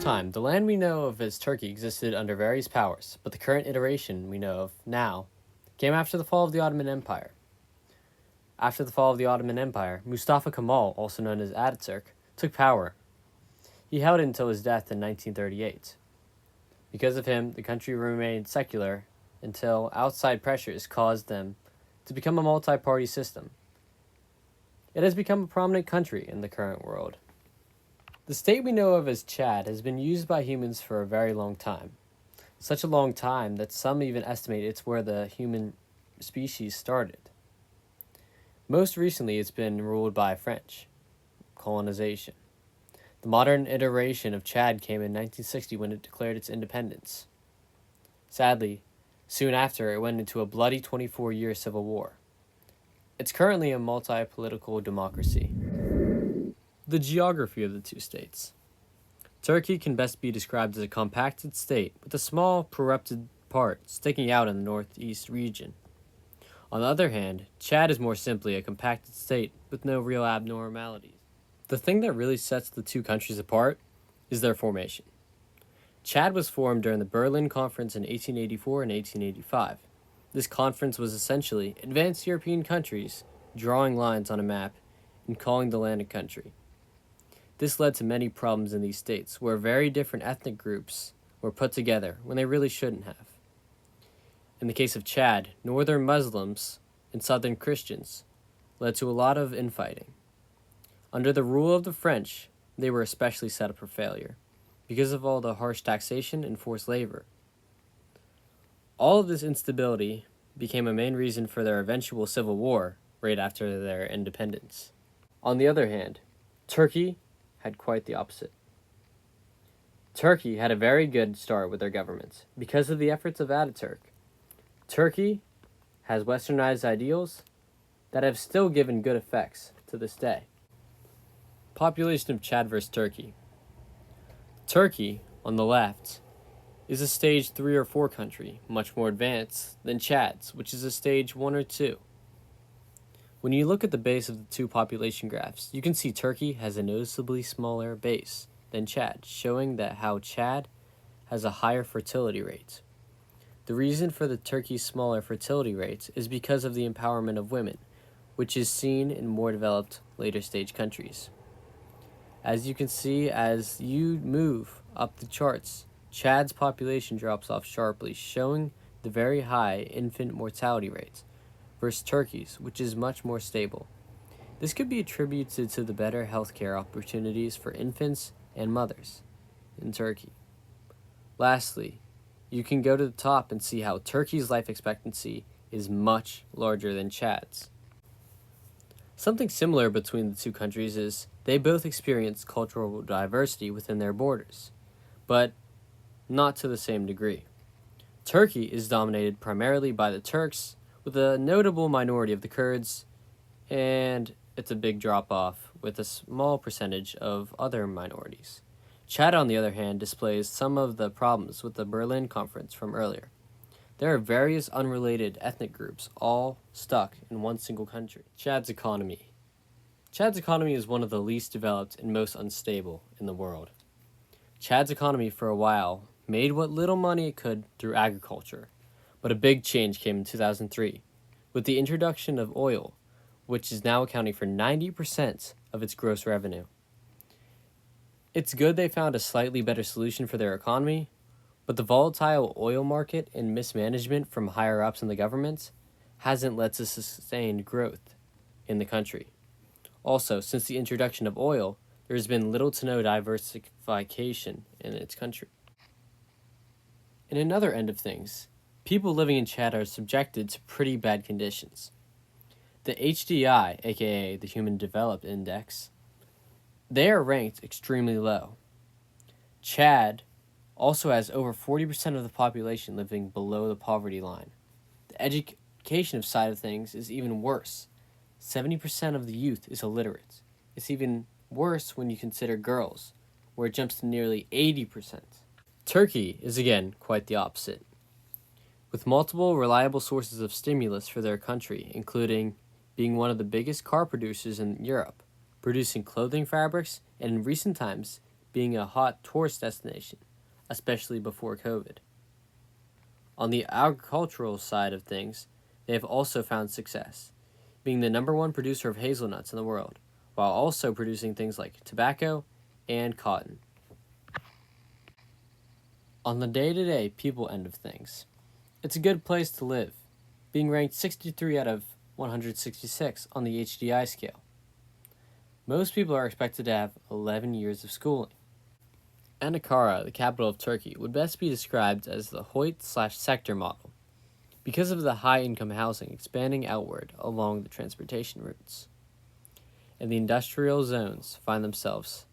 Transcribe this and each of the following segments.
time, the land we know of as Turkey existed under various powers, but the current iteration we know of now came after the fall of the Ottoman Empire. After the fall of the Ottoman Empire, Mustafa Kemal, also known as Ataturk, took power. He held it until his death in 1938. Because of him, the country remained secular until outside pressures caused them to become a multi-party system. It has become a prominent country in the current world. The state we know of as Chad has been used by humans for a very long time. Such a long time that some even estimate it's where the human species started. Most recently, it's been ruled by French colonization. The modern iteration of Chad came in 1960 when it declared its independence. Sadly, soon after, it went into a bloody 24-year civil war. It's currently a multi-political democracy. The geography of the two states. Turkey can best be described as a compacted state with a small, corrupted part sticking out in the northeast region. On the other hand, Chad is more simply a compacted state with no real abnormalities. The thing that really sets the two countries apart is their formation. Chad was formed during the Berlin Conference in 1884 and 1885. This conference was essentially advanced European countries drawing lines on a map and calling the land a country. This led to many problems in these states, where very different ethnic groups were put together when they really shouldn't have. In the case of Chad, northern Muslims and southern Christians led to a lot of infighting. Under the rule of the French, they were especially set up for failure because of all the harsh taxation and forced labor. All of this instability became a main reason for their eventual civil war right after their independence. On the other hand, Turkey had quite the opposite. Turkey had a very good start with their government because of the efforts of Ataturk. Turkey has westernized ideals that have still given good effects to this day. Population of Chad versus Turkey. Turkey, on the left, is a stage 3 or 4 country, much more advanced than Chad's, which is a stage 1 or 2. When you look at the base of the two population graphs, you can see Turkey has a noticeably smaller base than Chad, showing that how Chad has a higher fertility rate. The reason for the Turkey's smaller fertility rates is because of the empowerment of women, which is seen in more developed later stage countries. As you can see, as you move up the charts, Chad's population drops off sharply, showing the very high infant mortality rates, versus Turkey's, which is much more stable. This could be attributed to the better healthcare opportunities for infants and mothers in Turkey. Lastly, you can go to the top and see how Turkey's life expectancy is much larger than Chad's. Something similar between the two countries is they both experience cultural diversity within their borders, but not to the same degree. Turkey is dominated primarily by the Turks, with a notable minority of the Kurds, and it's a big drop-off with a small percentage of other minorities. Chad, on the other hand, displays some of the problems with the Berlin Conference from earlier. There are various unrelated ethnic groups all stuck in one single country. Chad's economy. Chad's economy is one of the least developed and most unstable in the world. Chad's economy for a while made what little money it could through agriculture, but a big change came in 2003 with the introduction of oil, which is now accounting for 90% of its gross revenue. It's good they found a slightly better solution for their economy, but the volatile oil market and mismanagement from higher-ups in the government hasn't led to sustained growth in the country. Also, since the introduction of oil, there has been little to no diversification in its country. In another end of things, people living in Chad are subjected to pretty bad conditions. The HDI, aka the Human Development Index, they are ranked extremely low. Chad also has over 40% of the population living below the poverty line. The education side of things is even worse. 70% of the youth is illiterate. It's even worse when you consider girls, where it jumps to nearly 80%. Turkey is again quite the opposite. With multiple reliable sources of stimulus for their country, including being one of the biggest car producers in Europe, producing clothing fabrics, and in recent times, being a hot tourist destination, especially before COVID. On the agricultural side of things, they have also found success, being the number one producer of hazelnuts in the world, while also producing things like tobacco and cotton. On the day-to-day people end of things, it's a good place to live, being ranked 63 out of 166 on the HDI scale. Most people are expected to have 11 years of schooling. Ankara, the capital of Turkey, would best be described as the Hoyt/sector model because of the high-income housing expanding outward along the transportation routes. And the industrial zones find themselves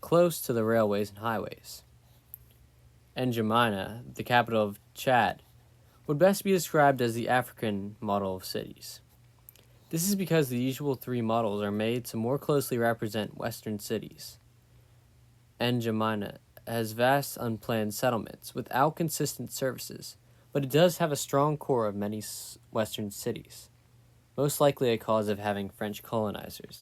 close to the railways and highways. N'Djamena, the capital of Chad, would best be described as the African model of cities. This is because the usual three models are made to more closely represent Western cities. N'Djamena has vast unplanned settlements without consistent services, but it does have a strong core of many Western cities, most likely a cause of having French colonizers.